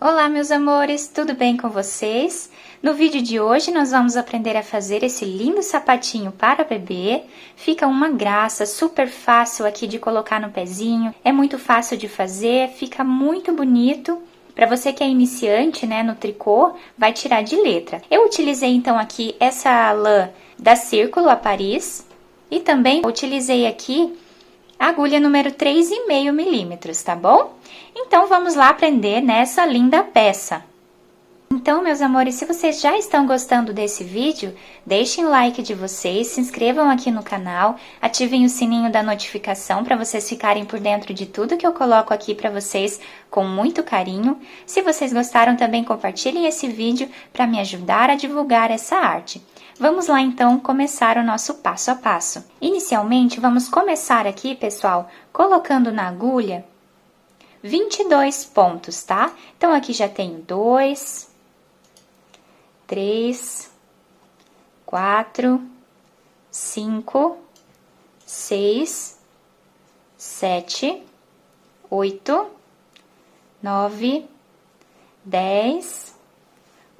Olá, meus amores, tudo bem com vocês? No vídeo de hoje nós vamos aprender a fazer esse lindo sapatinho para bebê. Fica uma graça, super fácil aqui de colocar no pezinho, é muito fácil de fazer, fica muito bonito. Para você que é iniciante, né, no tricô, vai tirar de letra. Eu utilizei então aqui essa lã da Círculo, a Paris, e também utilizei aqui a agulha número 3,5 milímetros, tá bom? Então, vamos lá aprender nessa linda peça. Então, meus amores, se vocês já estão gostando desse vídeo, deixem o like de vocês, se inscrevam aqui no canal, ativem o sininho da notificação para vocês ficarem por dentro de tudo que eu coloco aqui para vocês com muito carinho. Se vocês gostaram, também compartilhem esse vídeo para me ajudar a divulgar essa arte. Vamos lá, então, começar o nosso passo a passo. Inicialmente, vamos começar aqui, pessoal, colocando na agulha 22 pontos, tá? Então, aqui já tenho 2, 3, 4, 5, 6, 7, 8, 9, 10,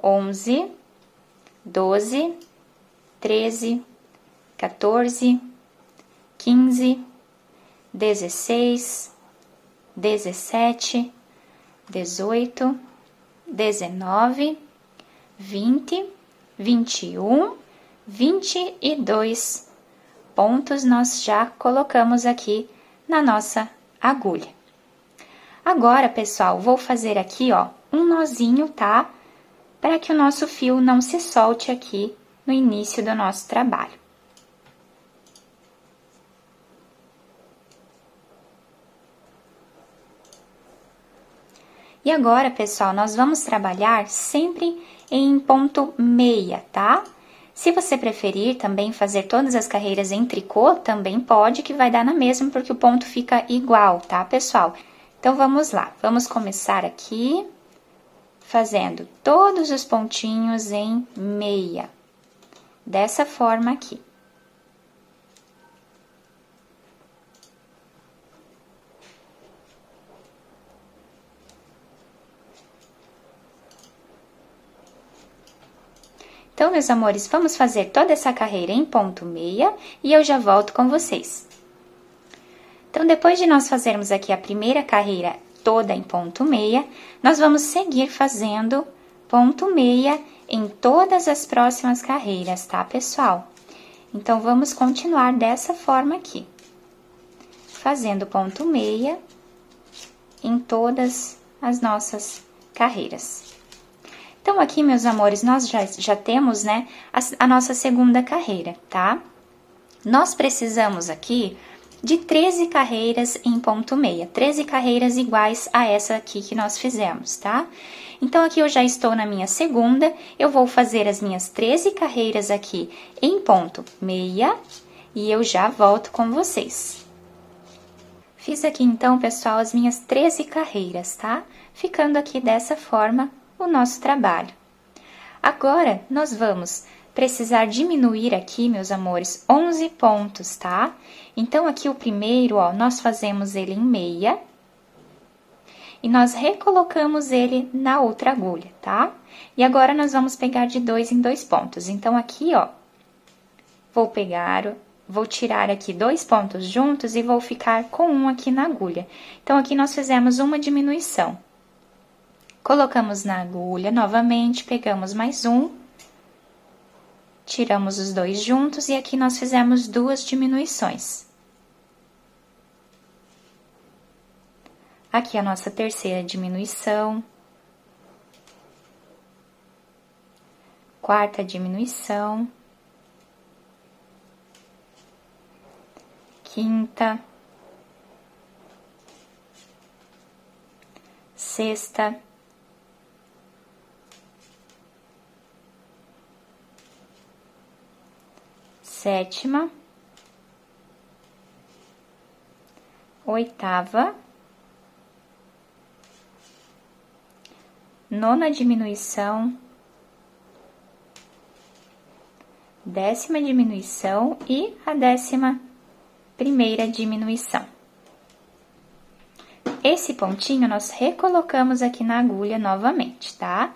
11, 12, 13, 14, 15, 16, 17, 18, 19, 20, 21, 22 pontos nós já colocamos aqui na nossa agulha. Agora, pessoal, vou fazer aqui, ó, um nozinho, tá? Para que o nosso fio não se solte aqui no início do nosso trabalho. E agora, pessoal, nós vamos trabalhar sempre em ponto meia, tá? Se você preferir também fazer todas as carreiras em tricô, também pode, que vai dar na mesma, porque o ponto fica igual, tá, pessoal? Então, vamos lá. Vamos começar aqui, fazendo todos os pontinhos em meia. Dessa forma aqui. Então, meus amores, vamos fazer toda essa carreira em ponto meia e eu já volto com vocês. Então, depois de nós fazermos aqui a primeira carreira toda em ponto meia, nós vamos seguir fazendo ponto meia em todas as próximas carreiras, tá, pessoal? Então, vamos continuar dessa forma aqui. Fazendo ponto meia em todas as nossas carreiras. Então, aqui, meus amores, nós já temos, né, a nossa segunda carreira, tá? Nós precisamos aqui de 13 carreiras em ponto meia, 13 carreiras iguais a essa aqui que nós fizemos, tá? Então, aqui eu já estou na minha segunda, eu vou fazer as minhas 13 carreiras aqui em ponto meia e eu já volto com vocês. Fiz aqui, então, pessoal, as minhas 13 carreiras, tá? Ficando aqui dessa forma o nosso trabalho. Agora, nós vamos precisar diminuir aqui, meus amores, 11 pontos, tá? Então, aqui o primeiro, ó, nós fazemos ele em meia e nós recolocamos ele na outra agulha, tá? E agora, nós vamos pegar de 2 em 2 pontos. Então, aqui, ó, vou tirar aqui 2 pontos juntos e vou ficar com um aqui na agulha. Então, aqui nós fizemos uma diminuição. Colocamos na agulha novamente, pegamos mais um, tiramos os 2 juntos e aqui nós fizemos 2 diminuições. Aqui a nossa terceira diminuição. Quarta diminuição. Quinta. Sexta. Sétima, oitava, nona diminuição, 10ª diminuição e a 11ª diminuição. esse pontinho nós recolocamos aqui na agulha novamente, tá?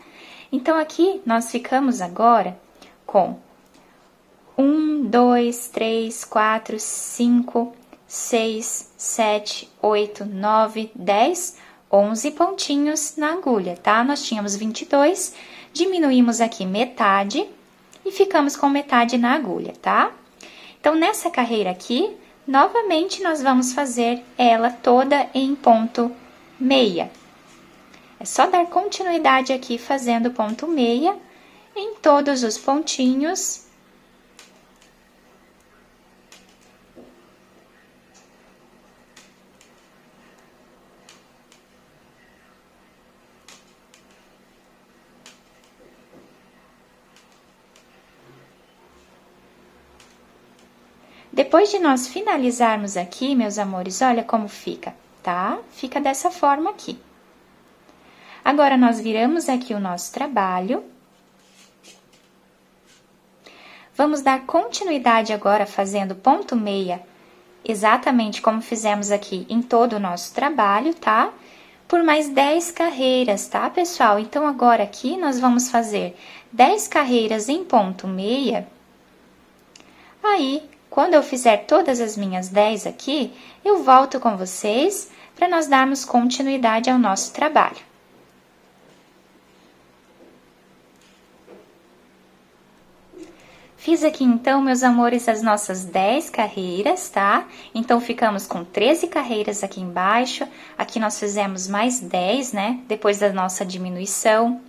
Então, aqui nós ficamos agora com 1, 2, 3, 4, 5, 6, 7, 8, 9, 10, 11 pontinhos na agulha, tá? Nós tínhamos 22, diminuímos aqui metade e ficamos com metade na agulha, tá? Então, nessa carreira aqui, novamente nós vamos fazer ela toda em ponto meia. É só dar continuidade aqui fazendo ponto meia em todos os pontinhos. Depois de nós finalizarmos aqui, meus amores, olha como fica, tá? Fica dessa forma aqui. Agora, nós viramos aqui o nosso trabalho. Vamos dar continuidade agora fazendo ponto meia, exatamente como fizemos aqui em todo o nosso trabalho, tá? Por mais 10 carreiras, tá, pessoal? Então, agora aqui nós vamos fazer 10 carreiras em ponto meia. Aí, quando eu fizer todas as minhas 10 aqui, eu volto com vocês para nós darmos continuidade ao nosso trabalho. Fiz aqui, então, meus amores, as nossas 10 carreiras, tá? Então, ficamos com 13 carreiras aqui embaixo. Aqui nós fizemos mais 10, né? Depois da nossa diminuição.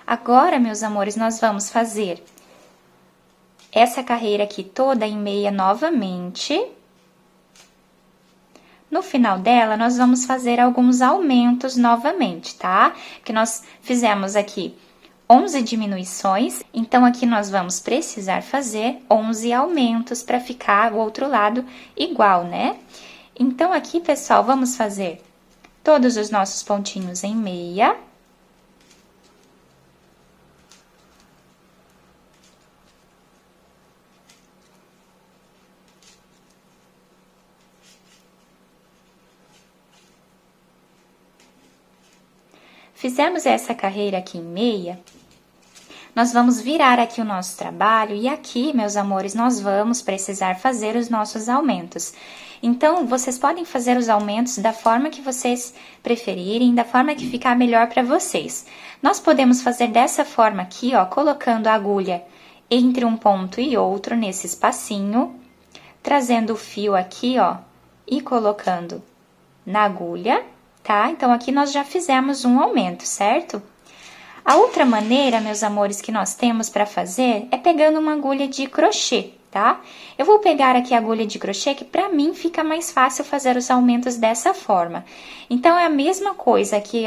Agora, meus amores, nós vamos fazer essa carreira aqui toda em meia novamente. No final dela, nós vamos fazer alguns aumentos novamente, tá? Que nós fizemos aqui 11 diminuições, então aqui nós vamos precisar fazer 11 aumentos para ficar o outro lado igual, né? Então, aqui, pessoal, vamos fazer todos os nossos pontinhos em meia. Fizemos essa carreira aqui em meia, nós vamos virar aqui o nosso trabalho e aqui, meus amores, nós vamos precisar fazer os nossos aumentos. Então, vocês podem fazer os aumentos da forma que vocês preferirem, da forma que ficar melhor para vocês. Nós podemos fazer dessa forma aqui, ó, colocando a agulha entre um ponto e outro nesse espacinho, trazendo o fio aqui, ó, e colocando na agulha. Tá? Então, aqui nós já fizemos um aumento, certo? A outra maneira, meus amores, que nós temos para fazer é pegando uma agulha de crochê, tá? Eu vou pegar aqui a agulha de crochê, que para mim fica mais fácil fazer os aumentos dessa forma. Então, é a mesma coisa que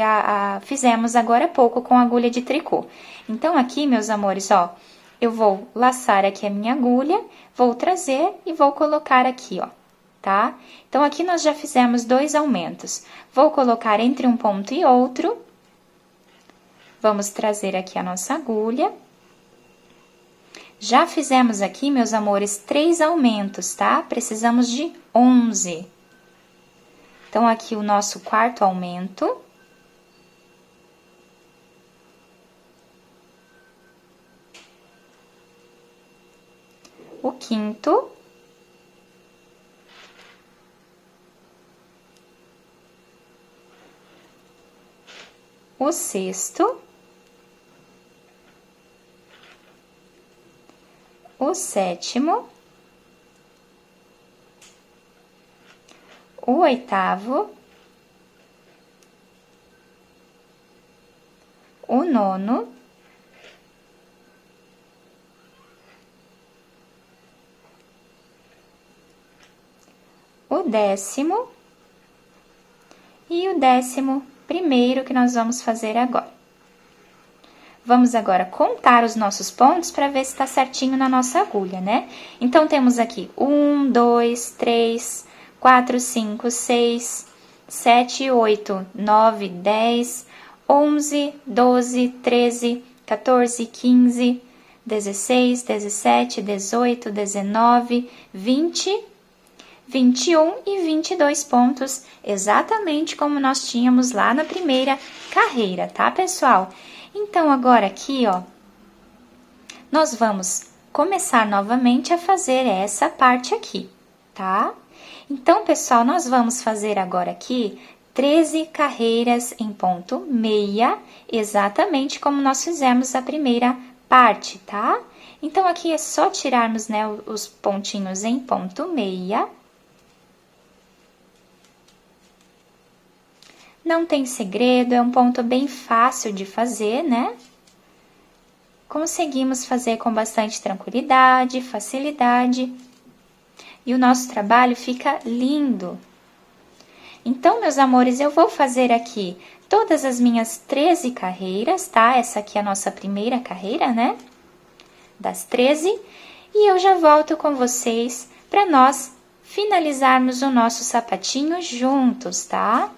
fizemos agora há pouco com a agulha de tricô. Então, aqui, meus amores, ó, eu vou laçar aqui a minha agulha, vou trazer e vou colocar aqui, ó. Tá? Então, aqui nós já fizemos 2 aumentos. Vou colocar entre um ponto e outro. Vamos trazer aqui a nossa agulha. Já fizemos aqui, meus amores, 3 aumentos, tá? Precisamos de 11. Então, aqui o nosso quarto aumento. O quinto. O sexto, o sétimo, o oitavo, o nono, o décimo e o 11º que nós vamos fazer agora. Vamos agora contar os nossos pontos para ver se está certinho na nossa agulha, né? Então, temos aqui 1, 2, 3, 4, 5, 6, 7, 8, 9, 10, 11, 12, 13, 14, 15, 16, 17, 18, 19, 20, 21 e 22 pontos, exatamente como nós tínhamos lá na primeira carreira, tá, pessoal? Então, agora aqui, ó, nós vamos começar novamente a fazer essa parte aqui, tá? Então, pessoal, nós vamos fazer agora aqui 13 carreiras em ponto meia, exatamente como nós fizemos a primeira parte, tá? Então, aqui é só tirarmos, né, os pontinhos em ponto meia. Não tem segredo, é um ponto bem fácil de fazer, né? Conseguimos fazer com bastante tranquilidade, facilidade. E o nosso trabalho fica lindo. Então, meus amores, eu vou fazer aqui todas as minhas 13 carreiras, tá? Essa aqui é a nossa primeira carreira, né? Das 13. E eu já volto com vocês para nós finalizarmos o nosso sapatinho juntos, tá?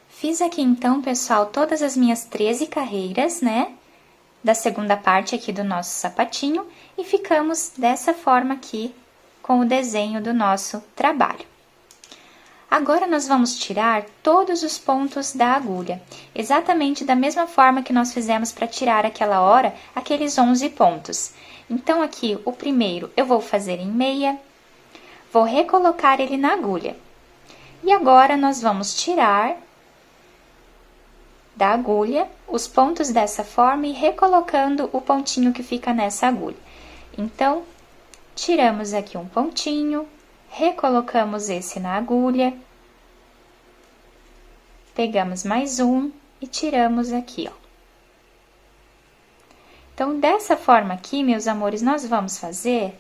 Fiz aqui então, pessoal, todas as minhas 13 carreiras, né? Da segunda parte aqui do nosso sapatinho e ficamos dessa forma aqui com o desenho do nosso trabalho. Agora, nós vamos tirar todos os pontos da agulha, exatamente da mesma forma que nós fizemos para tirar aquela hora, aqueles 11 pontos. Então, aqui, o primeiro eu vou fazer em meia, vou recolocar ele na agulha. E agora, nós vamos tirar da agulha os pontos dessa forma e recolocando o pontinho que fica nessa agulha. Então, tiramos aqui um pontinho, recolocamos esse na agulha, pegamos mais um e tiramos aqui, ó. Então, dessa forma aqui, meus amores, nós vamos fazer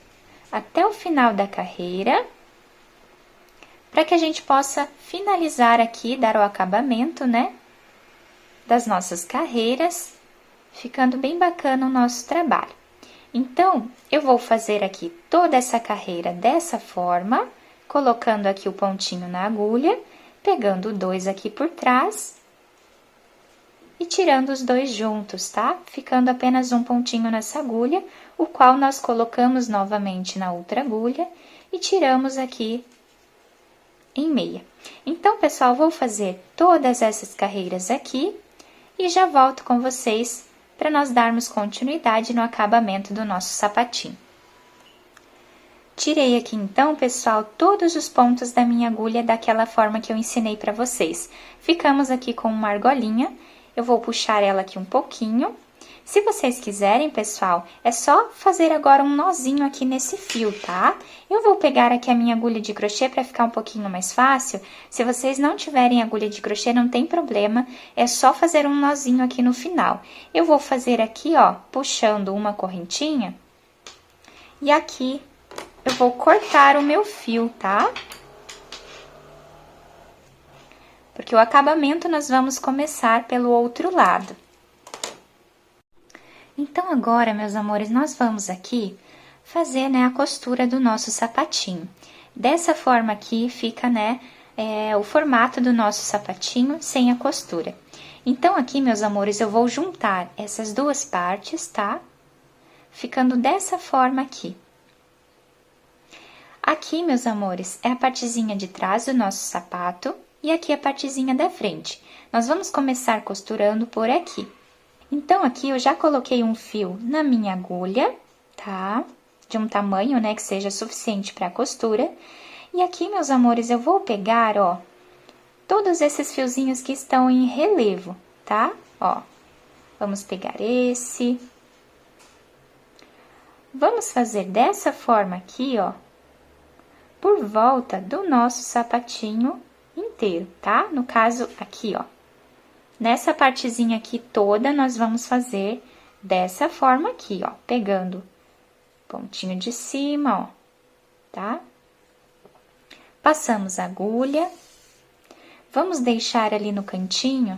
até o final da carreira, para que a gente possa finalizar aqui, dar o acabamento, né, das nossas carreiras, ficando bem bacana o nosso trabalho. Então, eu vou fazer aqui toda essa carreira dessa forma, colocando aqui o pontinho na agulha, pegando 2 aqui por trás e tirando os 2 juntos, tá? Ficando apenas um pontinho nessa agulha, o qual nós colocamos novamente na outra agulha e tiramos aqui em meia. Então, pessoal, vou fazer todas essas carreiras aqui e já volto com vocês para nós darmos continuidade no acabamento do nosso sapatinho. Tirei aqui então, pessoal, todos os pontos da minha agulha daquela forma que eu ensinei para vocês. Ficamos aqui com uma argolinha, eu vou puxar ela aqui um pouquinho. Se vocês quiserem, pessoal, é só fazer agora um nozinho aqui nesse fio, tá? Eu vou pegar aqui a minha agulha de crochê para ficar um pouquinho mais fácil. Se vocês não tiverem agulha de crochê, não tem problema, é só fazer um nozinho aqui no final. Eu vou fazer aqui, ó, puxando uma correntinha, e aqui eu vou cortar o meu fio, tá? Porque o acabamento nós vamos começar pelo outro lado. Então, agora, meus amores, nós vamos aqui fazer, né, a costura do nosso sapatinho. Dessa forma aqui fica, né, o formato do nosso sapatinho sem a costura. Então, aqui, meus amores, eu vou juntar essas duas partes, tá? Ficando dessa forma aqui. Aqui, meus amores, é a partezinha de trás do nosso sapato e aqui a partezinha da frente. Nós vamos começar costurando por aqui. Então, aqui eu já coloquei um fio na minha agulha, tá? De um tamanho, né, que seja suficiente para a costura. E aqui, meus amores, eu vou pegar, ó, todos esses fiozinhos que estão em relevo, tá? Ó, vamos pegar esse. Vamos fazer dessa forma aqui, ó, por volta do nosso sapatinho inteiro, tá? No caso, aqui, ó. Nessa partezinha aqui toda, nós vamos fazer dessa forma aqui, ó, pegando pontinho de cima, ó, tá? Passamos a agulha, vamos deixar ali no cantinho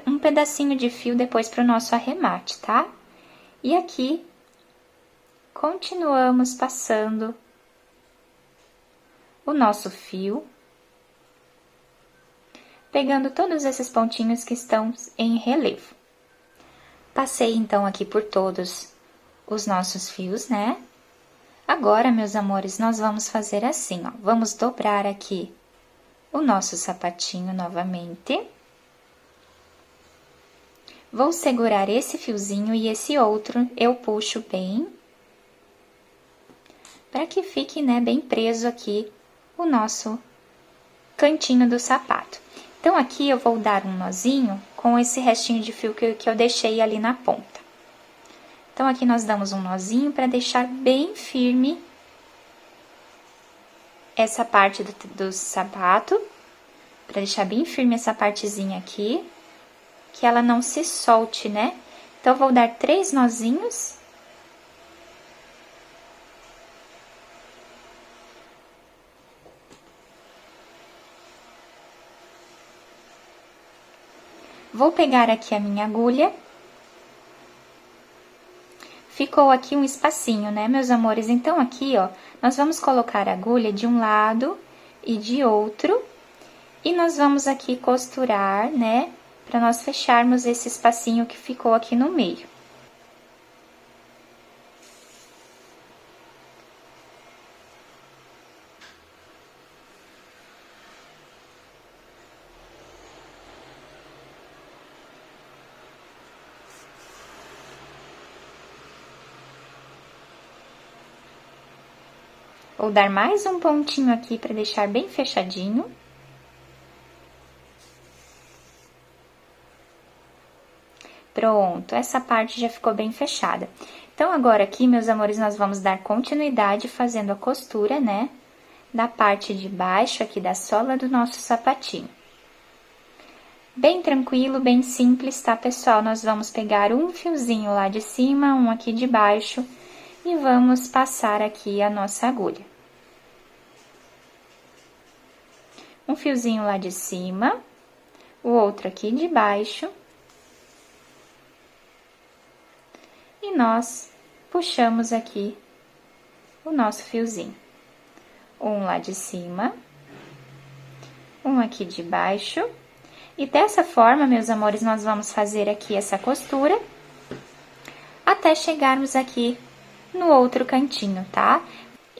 um pedacinho de fio depois para o nosso arremate, tá? E aqui, continuamos passando o nosso fio, pegando todos esses pontinhos que estão em relevo. Passei, então, aqui por todos os nossos fios, né? Agora, meus amores, nós vamos fazer assim, ó. Vamos dobrar aqui o nosso sapatinho novamente. Vou segurar esse fiozinho e esse outro eu puxo bem, para que fique, né, bem preso aqui o nosso cantinho do sapato. Então, aqui eu vou dar um nozinho com esse restinho de fio que eu deixei ali na ponta. Então, aqui nós damos um nozinho para deixar bem firme essa parte do sapato, para deixar bem firme essa partezinha aqui, que ela não se solte, né? Então, eu vou dar 3 nozinhos. Vou pegar aqui a minha agulha. Ficou aqui um espacinho, né, meus amores? Então, aqui, ó, nós vamos colocar a agulha de um lado e de outro. E nós vamos aqui costurar, né, para nós fecharmos esse espacinho que ficou aqui no meio. Vou dar mais um pontinho aqui para deixar bem fechadinho. Pronto, essa parte já ficou bem fechada. Então, agora aqui, meus amores, nós vamos dar continuidade fazendo a costura, né, da parte de baixo aqui da sola do nosso sapatinho. Bem tranquilo, bem simples, tá, pessoal? Nós vamos pegar um fiozinho lá de cima, um aqui de baixo, e vamos passar aqui a nossa agulha. Um fiozinho lá de cima, o outro aqui de baixo. E nós puxamos aqui o nosso fiozinho. Um lá de cima, um aqui de baixo. E dessa forma, meus amores, nós vamos fazer aqui essa costura até chegarmos aqui no outro cantinho, tá?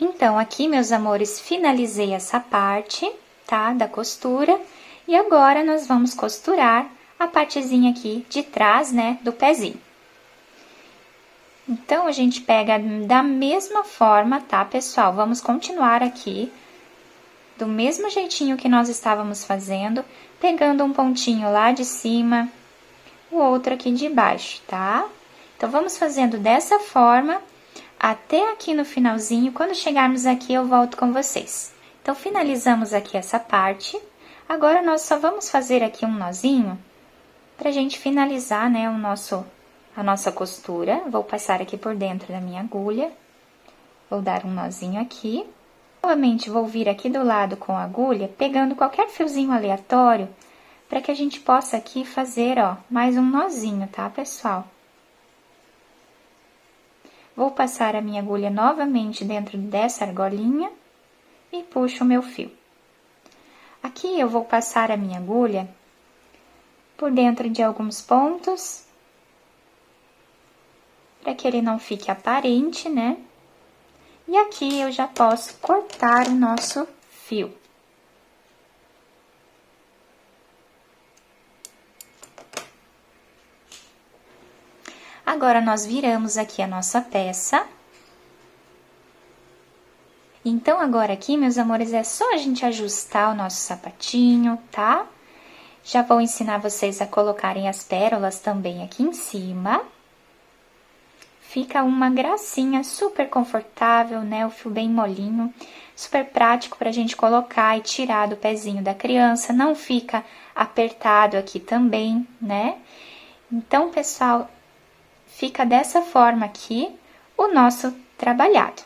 Então, aqui, meus amores, finalizei essa parte, tá? Da costura. E agora, nós vamos costurar a partezinha aqui de trás, né? Do pezinho. Então, a gente pega da mesma forma, tá, pessoal? Vamos continuar aqui do mesmo jeitinho que nós estávamos fazendo, pegando um pontinho lá de cima, o outro aqui de baixo, tá? Então, vamos fazendo dessa forma até aqui no finalzinho. Quando chegarmos aqui, eu volto com vocês. Então, finalizamos aqui essa parte. Agora, nós só vamos fazer aqui um nozinho pra gente finalizar, né, a nossa costura. Vou passar aqui por dentro da minha agulha. Vou dar um nozinho aqui. Novamente, vou vir aqui do lado com a agulha, pegando qualquer fiozinho aleatório, para que a gente possa aqui fazer, ó, mais um nozinho, tá, pessoal? Vou passar a minha agulha novamente dentro dessa argolinha e puxo o meu fio. Aqui eu vou passar a minha agulha por dentro de alguns pontos, para que ele não fique aparente, né? E aqui eu já posso cortar o nosso fio. Agora, nós viramos aqui a nossa peça. Então, agora aqui, meus amores, é só a gente ajustar o nosso sapatinho, tá? Já vou ensinar vocês a colocarem as pérolas também aqui em cima. Fica uma gracinha, super confortável, né? O fio bem molinho, super prático pra gente colocar e tirar do pezinho da criança. Não fica apertado aqui também, né? Então, pessoal, fica dessa forma aqui o nosso trabalhado.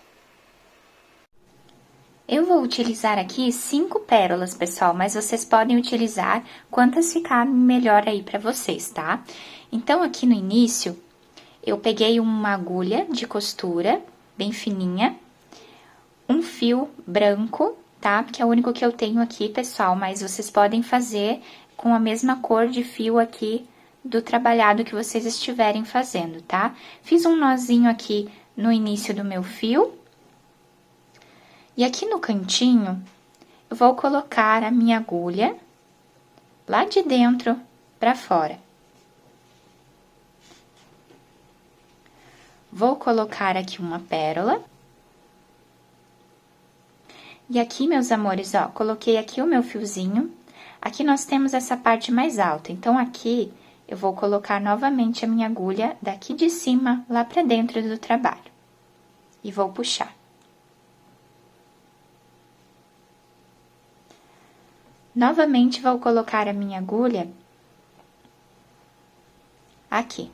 Eu vou utilizar aqui 5 pérolas, pessoal, mas vocês podem utilizar quantas ficar melhor aí pra vocês, tá? Então, aqui no início, eu peguei uma agulha de costura, bem fininha, um fio branco, tá? Que é o único que eu tenho aqui, pessoal, mas vocês podem fazer com a mesma cor de fio aqui do trabalhado que vocês estiverem fazendo, tá? Fiz um nozinho aqui no início do meu fio E aqui no cantinho, eu vou colocar a minha agulha lá de dentro para fora. Vou colocar aqui uma pérola. E aqui, meus amores, ó, coloquei aqui o meu fiozinho. Aqui nós temos essa parte mais alta, então aqui eu vou colocar novamente a minha agulha daqui de cima lá pra dentro do trabalho. E vou puxar. Novamente vou colocar a minha agulha aqui.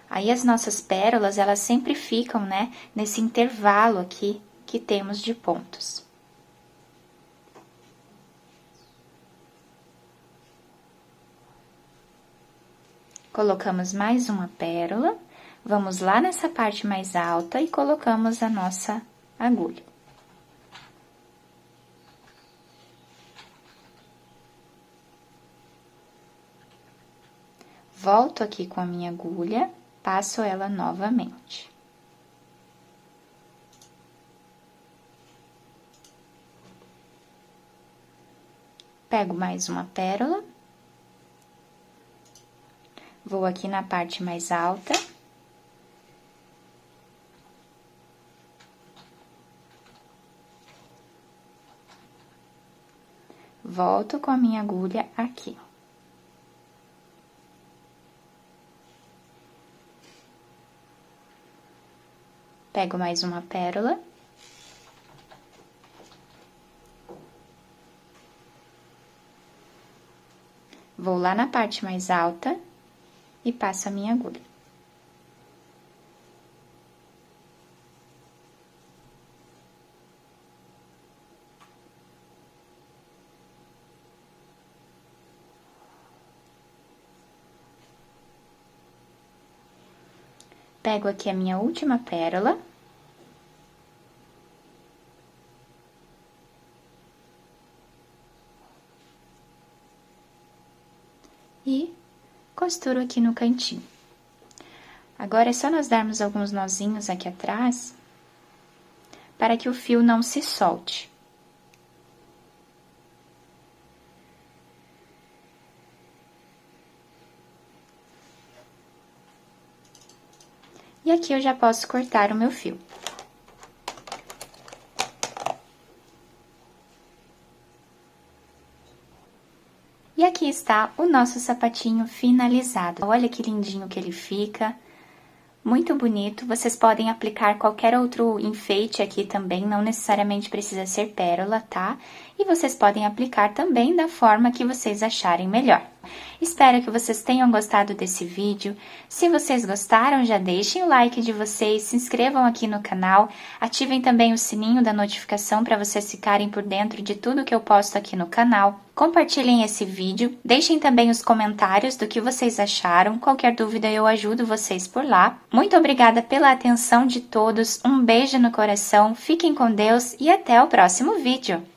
Aí as nossas pérolas, elas sempre ficam, né, nesse intervalo aqui que temos de pontos. Colocamos mais uma pérola, vamos lá nessa parte mais alta e colocamos a nossa agulha. Volto aqui com a minha agulha, passo ela novamente. Pego mais uma pérola. Vou aqui na parte mais alta. Volto com a minha agulha aqui. Pego mais uma pérola. Vou lá na parte mais alta e passo a minha agulha. Pego aqui a minha última pérola. E costuro aqui no cantinho. Agora, é só nós darmos alguns nozinhos aqui atrás, para que o fio não se solte. E aqui eu já posso cortar o meu fio. E aqui está o nosso sapatinho finalizado. Olha que lindinho que ele fica. Muito bonito. Vocês podem aplicar qualquer outro enfeite aqui também, não necessariamente precisa ser pérola, tá? E vocês podem aplicar também da forma que vocês acharem melhor. Espero que vocês tenham gostado desse vídeo. Se vocês gostaram, já deixem o like de vocês, se inscrevam aqui no canal, ativem também o sininho da notificação para vocês ficarem por dentro de tudo que eu posto aqui no canal. Compartilhem esse vídeo, deixem também os comentários do que vocês acharam, qualquer dúvida eu ajudo vocês por lá. Muito obrigada pela atenção de todos, um beijo no coração, fiquem com Deus e até o próximo vídeo!